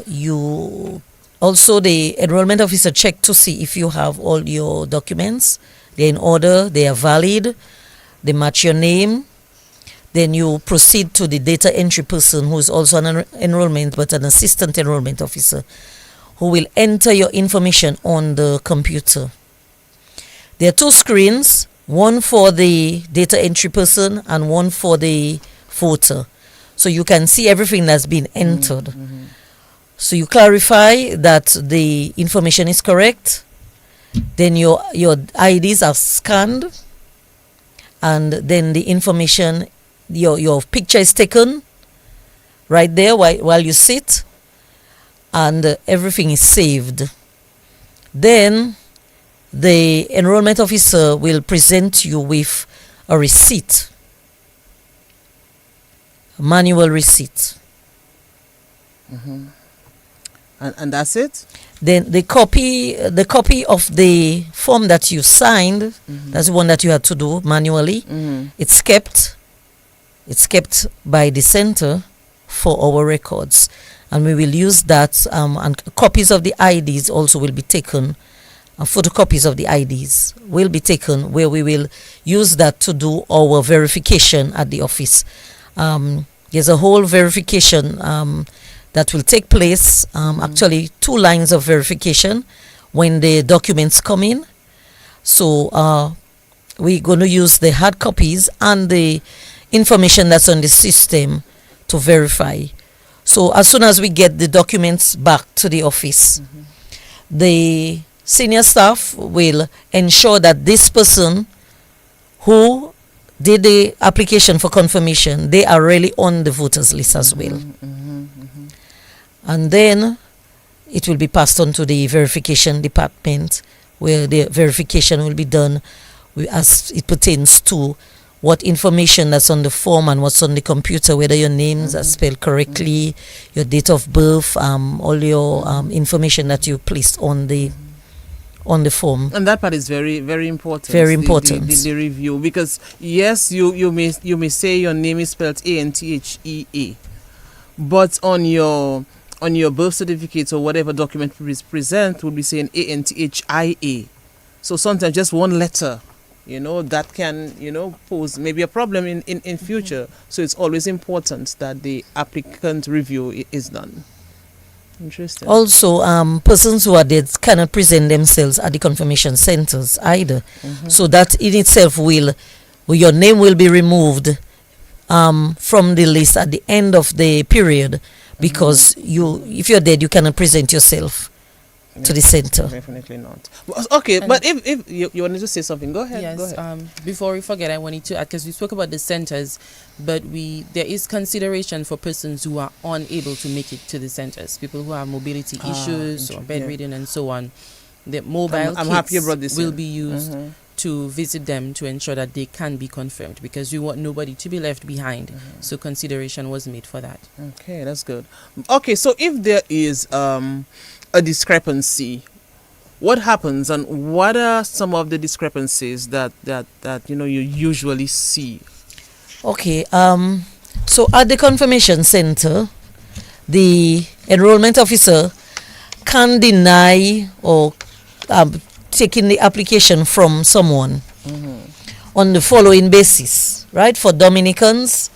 You also, the enrollment officer check to see if you have all your documents. They're in order, they are valid, they match your name. Then you proceed to the data entry person, who is also an enrollment but an assistant enrollment officer, who will enter your information on the computer. There are two screens, one for the data entry person and one for the voter. So you can see everything that's been entered. So you clarify that the information is correct. Then your IDs are scanned, and then the information, your picture is taken right there while you sit, and everything is saved. Then the enrollment officer will present you with a receipt, a manual receipt. And that's it? Then the copy of the form that you signed, that's the one that you had to do manually. It's kept by the center for our records, and we will use that. And copies of the IDs also will be taken. Photocopies of the IDs will be taken, where we will use that to do our verification at the office. There's a whole verification that will take place, actually 2 lines of verification when the documents come in. So we're going to use the hard copies and the information that's on the system to verify. So as soon as we get the documents back to the office, the senior staff will ensure that this person who did the application for confirmation, they are really on the voters list as well. And then it will be passed on to the verification department, where the verification will be done as it pertains to what information that's on the form and what's on the computer, whether your names are spelled correctly, your date of birth, all your information that you placed on the form. And that part is very, very important. Very important. The review, because yes, you may say your name is spelled ANTHEA, but on your birth certificate or whatever document is present will be saying ANTHIA. So sometimes just one letter, that can, pose maybe a problem in future. So it's always important that the applicant review is done. Interesting. Also, persons who are dead cannot present themselves at the confirmation centers either. So that in itself your name will be removed from the list at the end of the period, because if you're dead, you cannot present yourself to the center. Definitely not. Okay, but if you wanted to say something, go ahead. Yes. Go ahead. Before we forget, I wanted to add, because we spoke about the centers, but there is consideration for persons who are unable to make it to the centers, people who have mobility issues or bedridden and so on. The mobile I'm happy you brought kits this will in. be used to visit them to ensure that they can be confirmed, because we want nobody to be left behind. So consideration was made for that. Okay, that's good. Okay, so if there is a discrepancy what happens and what are some of the discrepancies that you usually see? Okay. So at the confirmation center, the enrollment officer can deny or taking the application from someone on the following basis, right? For Dominicans,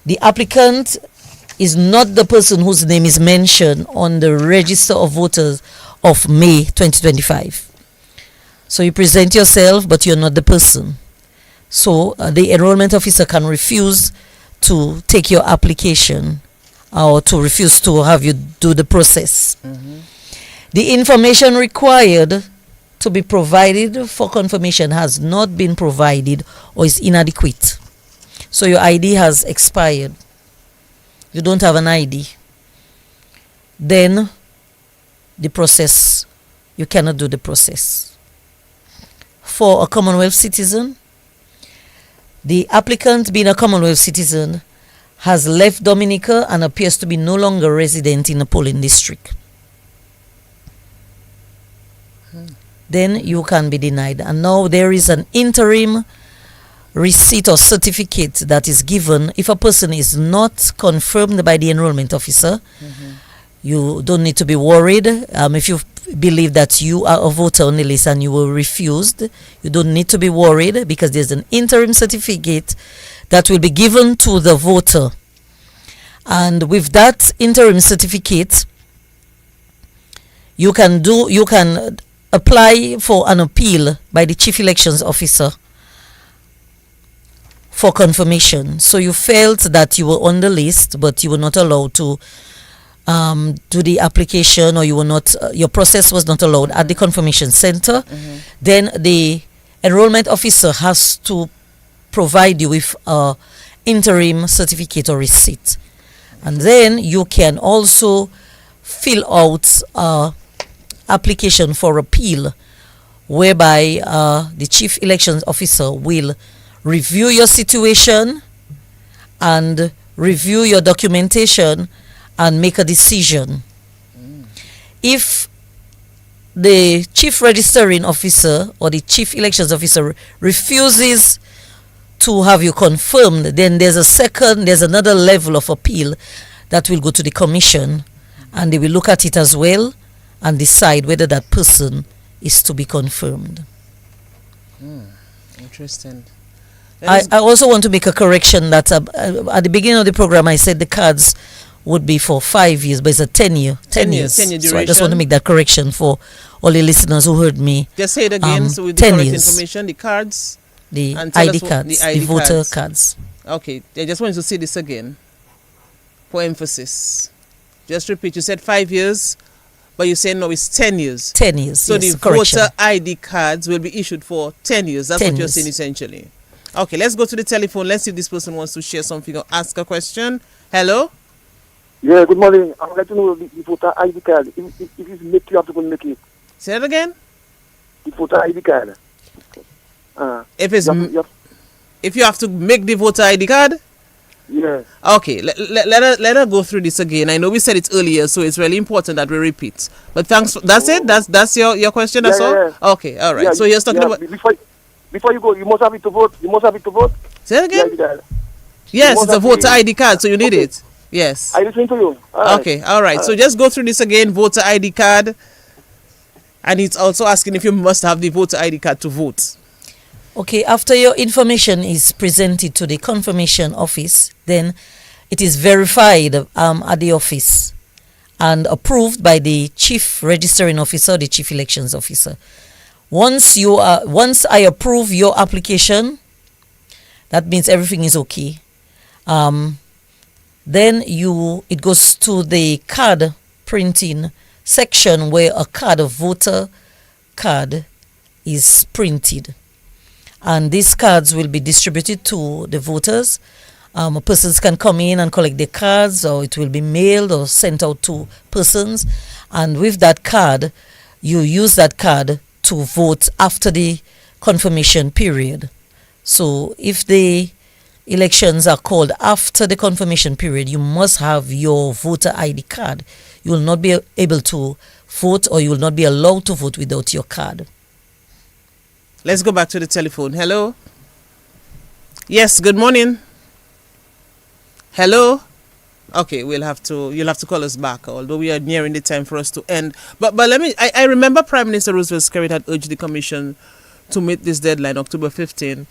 the applicant is not the person whose name is mentioned on the register of voters of May 2025. So you present yourself, but you're not the person. So the enrollment officer can refuse to take your application or to refuse to have you do the process. The information required to be provided for confirmation has not been provided or is inadequate. So your ID has expired. You don't have an ID. Then the process, you cannot do the process. For a Commonwealth citizen, the applicant being a Commonwealth citizen has left Dominica and appears to be no longer resident in a polling district. Then you can be denied. And now there is an interim receipt or certificate that is given if a person is not confirmed by the enrollment officer. You don't need to be worried. If you believe that you are a voter on the list and you were refused, you don't need to be worried because there's an interim certificate that will be given to the voter. And with that interim certificate, you can apply for an appeal by the Chief Elections Officer for confirmation. So you felt that you were on the list, but you were not allowed to do the application, or you were not, your process was not allowed at the confirmation center. Then the enrollment officer has to provide you with a interim certificate or receipt. And then you can also fill out application for appeal, whereby the Chief Elections Officer will review your situation and review your documentation and make a decision. If the Chief Registering Officer or the Chief Elections Officer refuses to have you confirmed, then there's another level of appeal that will go to the Commission, and they will look at it as well and decide whether that person is to be confirmed. Interesting. I also want to make a correction that at the beginning of the program I said the cards would be for 5 years, but it's a 10 years. 10 year duration. So I just want to make that correction for all the listeners who heard me. Just say it again, so with the 10 correct years. information, the cards, The and tell ID us what- cards, the ID the voter cards. cards. Okay, I just wanted to say this again for emphasis. Just repeat, you said 5 years, but you say no, it's 10 years. 10 years, So yes, the correction. voter ID cards will be issued for 10 years. That's 10 what you're years. saying essentially. Okay, let's go to the telephone. Let's see if this person wants to share something or ask a question. Hello? Yeah, good morning. I would like to know the voter ID card. If it's make, you have to go and make it. Say it again. The voter ID card. If it's You have, if you have to make the voter ID card. yeah. Okay, let her go through this again. I know we said it earlier, so it's really important that we repeat. But thanks. That's it. That's your question. That's all. Yeah. Okay, all right. So you're talking about. Before you go, you must have it to vote. You must have it to vote. Say it The ID again. card. Yes, You it's a must have voter the- ID card, so you need Okay. it. Yes. I listen to you. All right. Okay, all right. So just go through this again. Voter ID card, and it's also asking if you must have the voter ID card to vote. Okay, after your information is presented to the confirmation office, then it is verified at the office and approved by the Chief Registering Officer, the Chief Elections Officer. Once I approve your application, that means everything is okay. Then it goes to the card printing section where a voter card is printed. And these cards will be distributed to the voters. Persons can come in and collect the cards, or it will be mailed or sent out to persons. And with that card, you use that card to vote after the confirmation period. So if the elections are called after the confirmation period, you must have your voter ID card. You will not be able to vote, or you will not be allowed to vote without your card. Let's go back to the telephone. Hello? Yes, good morning. Hello? Okay, you'll have to call us back, although we are nearing the time for us to end. But I remember Prime Minister Roosevelt Skerrit had urged the Commission to meet this deadline, October 15.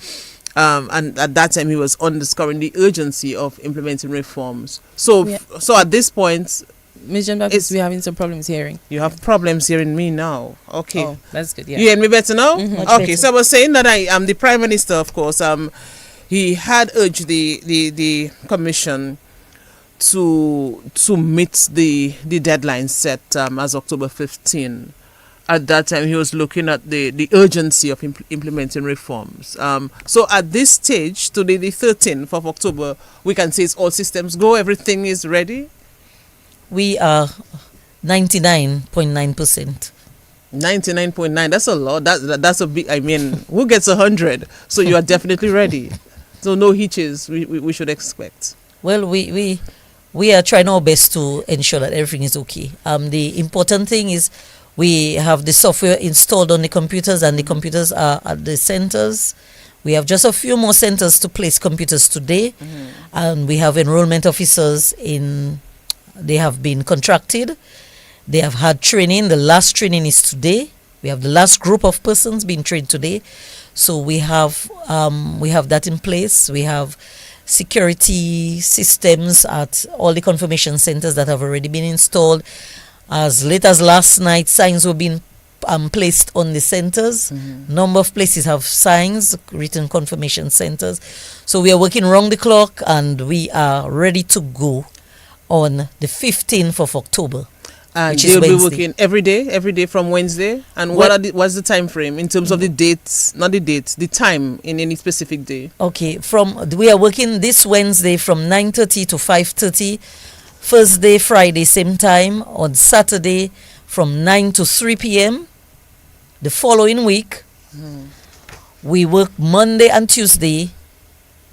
And at that time he was underscoring the urgency of implementing reforms. So at this point, Ms. John Baptist, we're having some problems hearing. You have problems hearing me now. Okay. Oh, that's good. Yeah. You hear me better now? Much Okay. better. So I was saying that I am the Prime Minister, of course. He had urged the Commission to meet the deadline set as October 15. At that time, he was looking at the urgency of implementing reforms. So at this stage, today, the 13th of October, we can say it's all systems go. Everything is ready. We are 99.9%. 99.9. That's a lot. That's a big. I mean, who gets 100? So you are definitely ready. So no hitches. We should expect. Well, we are trying our best to ensure that everything is okay. The important thing is we have the software installed on the computers, and the computers are at the centers. We have just a few more centers to place computers today, and we have enrollment officers they have been contracted. They have had training. The last training is today. We have the last group of persons being trained today. So we have that in place. We have security systems at all the confirmation centers that have already been installed. As late as last night, signs were being placed on the centers. Number of places have signs, written confirmation centers. So we are working round the clock, and we are ready to go on the 15th of October. And which is they'll be Wednesday. working every day from Wednesday. And what's the time frame in terms of the dates? Not the dates, the time in any specific day. Okay, we are working this Wednesday from 9:30 to 5:30. Thursday, Friday, same time. On Saturday, from 9 to 3 p.m. The following week, we work Monday and Tuesday,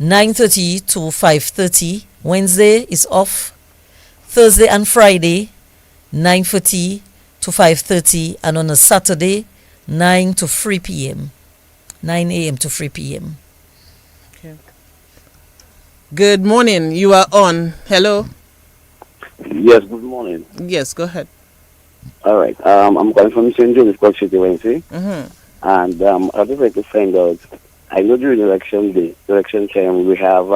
9:30 to 5:30. Wednesday is off. Thursday and Friday, 9:30 to 5:30, and on a Saturday, 9 to 3 p.m. 9 a.m. to 3 p.m. Okay. Good morning. You are on. Hello. Yes, good morning. Yes, go ahead. All right. I'm calling from St. Joseph constituency. Mm-hmm. And I'd just like to find out, I know during election time, we have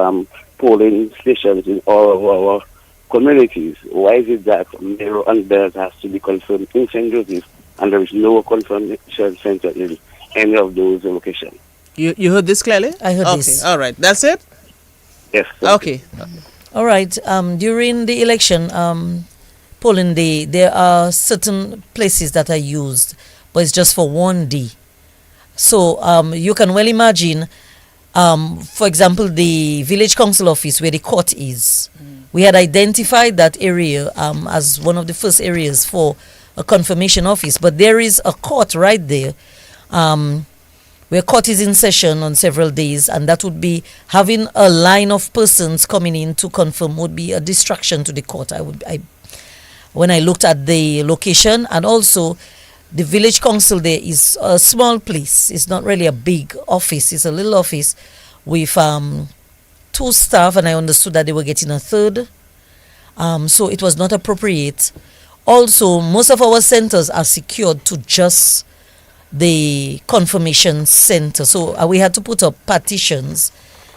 polling stations in all of our communities. Why is it that Mero and Bells has to be confirmed in St. Joseph and there is no confirmation center in any of those locations? You heard this clearly? I heard okay. this. All right. That's it? Yes. Okay. All right. During the election polling day, there are certain places that are used, but it's just for one day. So you can well imagine, for example, the village council office where the court is. We had identified that area as one of the first areas for a confirmation office, but there is a court right there where court is in session on several days, and that would be having a line of persons coming in to confirm would be a distraction to the court. When I looked at the location, and also the village council there is a small place. It's not really a big office. It's a little office with 2 staff, and I understood that they were getting a third. So it was not appropriate. Also, most of our centers are secured to just the confirmation center. So we had to put up partitions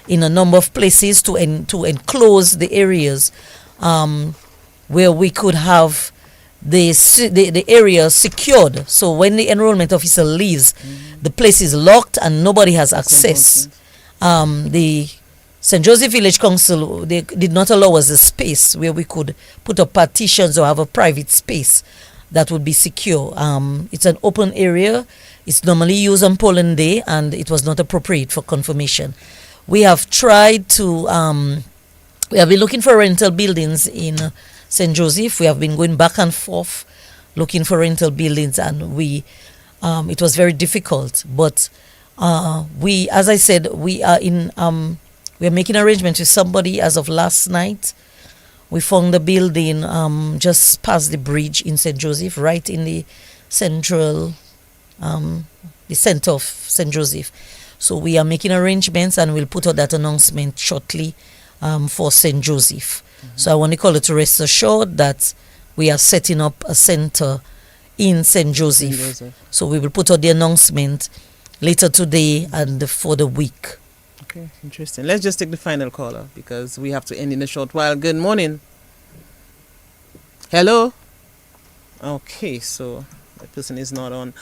in a number of places to enclose the areas where we could have the area secured. So when the enrollment officer leaves, the place is locked and nobody has access. The St. Joseph Village Council, they did not allow us a space where we could put up partitions or have a private space that would be secure. It's an open area. It's normally used on polling day, and it was not appropriate for confirmation. We have tried to, we have been looking for rental buildings in St. Joseph. We have been going back and forth looking for rental buildings, and it was very difficult. But as I said, we are making arrangements with somebody as of last night We found the building just past the bridge in St. Joseph, right in the central, the center of St. Joseph. So we are making arrangements, and we'll put out that announcement shortly for St. Joseph. So I want to call it to rest assured that we are setting up a center in St. Joseph. So we will put out the announcement later today and for the week. Okay, interesting. Let's just take the final caller because we have to end in a short while. Good morning. Hello? Okay, so that person is not on.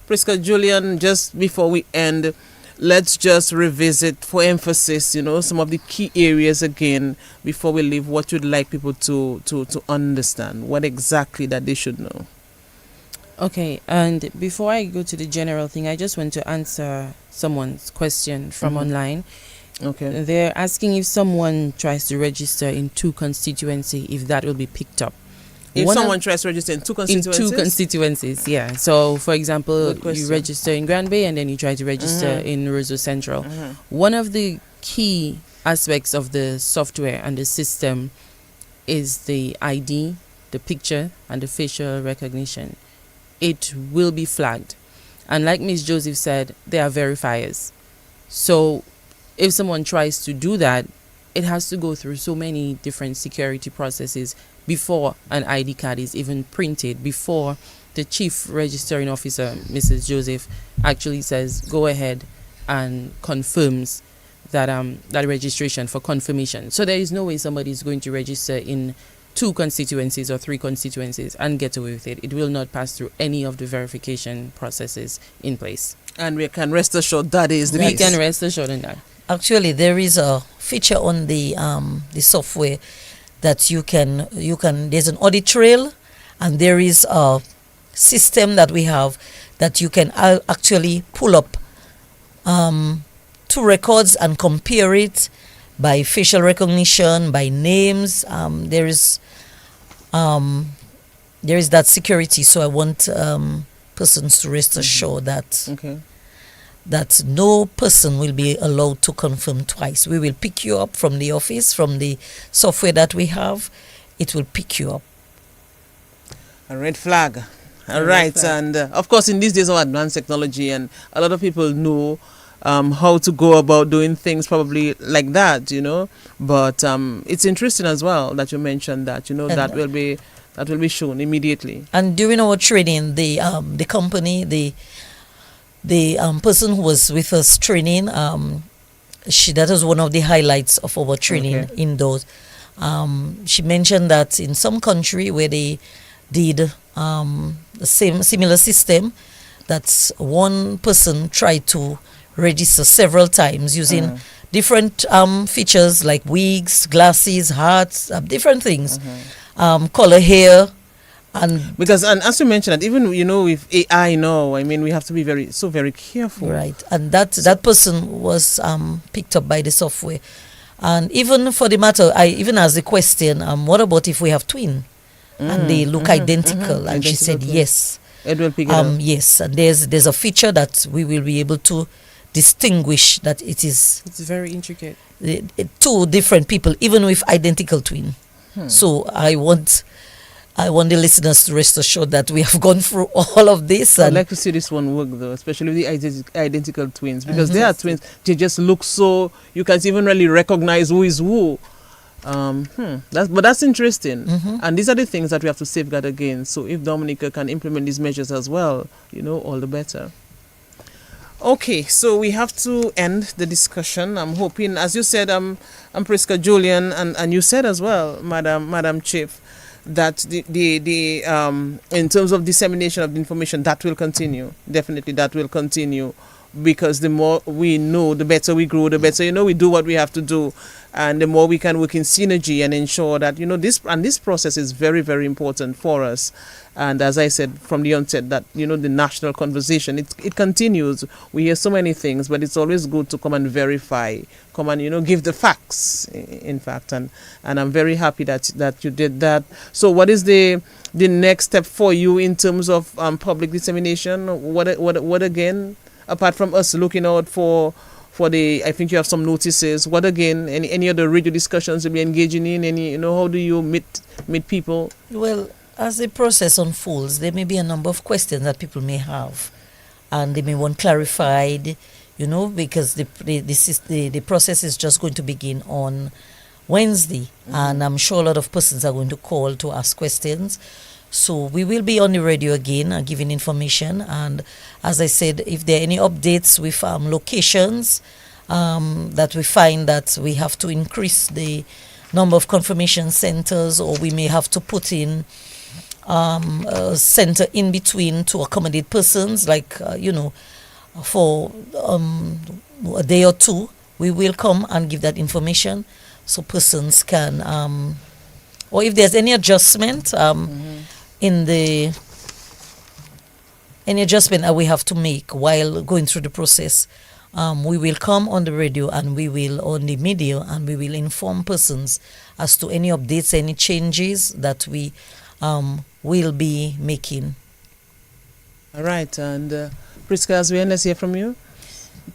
Priska Julian, just before we end, let's just revisit for emphasis, some of the key areas again before we leave, what you'd like people to understand, what exactly that they should know. Okay, and before I go to the general thing, I just want to answer someone's question from online. Okay. They're asking if someone tries to register in 2 constituencies, if that will be picked up. If someone tries to register in 2 constituencies? In 2 constituencies, yeah. So, for example, you register in Grand Bay and then you try to register in Roseau Central. One of the key aspects of the software and the system is the ID, the picture, and the facial recognition. It will be flagged. And like Ms. Joseph said, there are verifiers. So if someone tries to do that, it has to go through so many different security processes before an ID card is even printed, before the chief registering officer, Mrs. Joseph, actually says, go ahead and confirms that that registration for confirmation. So there is no way somebody is going to register in 2 constituencies or 3 constituencies and get away with it. It will not pass through any of the verification processes in place. And we can rest assured that is the case. We can rest assured on that. Actually, there is a feature on the software that you can there's an audit trail, and there is a system that we have that you can actually pull up 2 records and compare it by facial recognition, by names. There is that security. So I want persons to rest assured that no person will be allowed to confirm twice. We will pick you up from the office, from the software that we have. It will pick you up. A red flag. All right. And of course, in these days of advanced technology, and a lot of people know how to go about doing things probably like that, But it's interesting as well that you mentioned that, that will be shown immediately. And during our training, the company, the person who was with us training, that was one of the highlights of our training indoors. She mentioned that in some country where they did the similar system, that one person tried to register several times using different features like wigs, glasses, hats, different things, color hair. And because, and as you mentioned, that even with AI now, I mean, we have to be very careful. Right, and that person was picked up by the software, and even for the matter, I even asked the question, what about if we have twin, and they look identical? And she said yes. It will pick it up. Yes, and there's a feature that we will be able to distinguish that it is. It's very intricate. 2 different people, even with identical twin. So I want the listeners to rest assured that we have gone through all of this. I'd like to see this one work, though, especially with the identical twins, because they are twins. They just look so, you can't even really recognize who is who. But that's interesting. And these are the things that we have to safeguard against. So if Dominica can implement these measures as well, all the better. Okay, so we have to end the discussion. I'm hoping, as you said, I'm Priska Julian, and you said as well, Madam Chief, that the in terms of dissemination of the information, that will continue. Definitely that will continue, because the more we know, the better we grow, the better we do what we have to do, and the more we can work in synergy and ensure that this process is very, very important for us. And as I said from the onset, that the national conversation, it continues. We hear so many things, but it's always good to come and verify, come and give the facts, in fact. And I'm very happy that you did that. So what is the next step for you in terms of public dissemination? What again, apart from us looking out for for the, I think you have some notices. What again, any other radio discussions you'll be engaging in? Any, how do you meet people? Well, as the process unfolds, there may be a number of questions that people may have, and they may want clarified, because the process is just going to begin on Wednesday, and I'm sure a lot of persons are going to call to ask questions. So we will be on the radio again, giving information, and as I said, if there are any updates with locations that we find that we have to increase the number of confirmation centers, or we may have to put in a center in between to accommodate persons, like for a day or two, we will come and give that information so persons can, or if there's any adjustment any adjustment that we have to make while going through the process, we will come on the radio and we will on the media, and we will inform persons as to any updates, any changes that we will be making. All right, and Priska, as let's hear from you.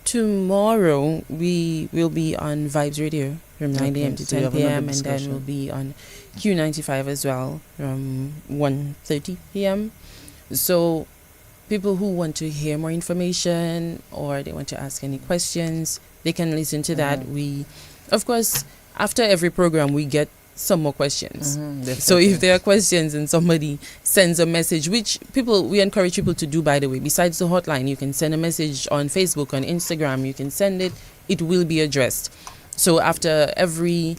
Tomorrow we will be on Vibes Radio from 9 a.m. to 10 p.m. and then we'll be on Q95 as well from 1:30 p.m. So people who want to hear more information or they want to ask any questions, they can listen to that. We, of course, after every program, we get some more questions. So if there are questions and somebody sends a message, which we encourage people to do, by the way, besides the hotline, you can send a message on Facebook, on Instagram, you can send it will be addressed. So after every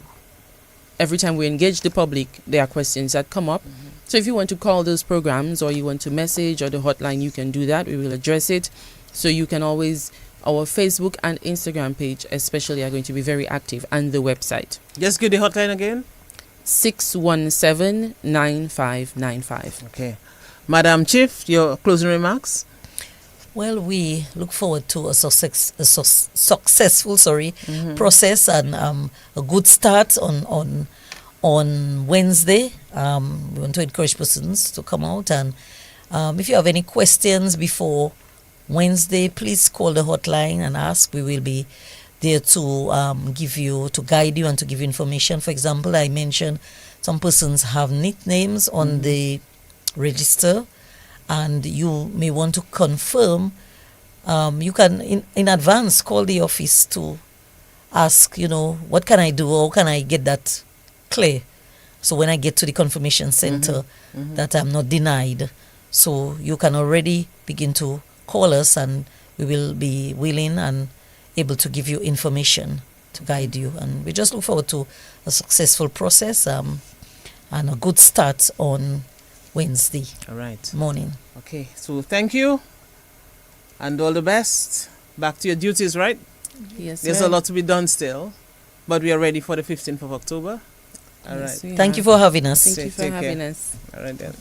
time we engage the public, there are questions that come up. So if you want to call those programs or you want to message or the hotline, you can do that. We will address it. So you can always, our Facebook and Instagram page especially are going to be very active, and the website. Just give the hotline again. 617-9595. Okay. Madam Chief, your closing remarks? Well, we look forward to a successful process and a good start on Wednesday. We want to encourage persons to come out, and if you have any questions before Wednesday, please call the hotline and ask. We will be there to guide you and to give you information. For example, I mentioned some persons have nicknames on the register, and you may want to confirm. You can in advance call the office to ask, what can I do, or how can I get that clear, so when I get to the confirmation center that I'm not denied. So you can already begin to call us, and we will be willing and able to give you information to guide you, and we just look forward to a successful process and a good start on Wednesday morning. Okay, so thank you and all the best. Back to your duties, right? Yes, there's a lot to be done still, but we are ready for the 15th of October. All right. Thank you for having us. Thank you for having us. All right then.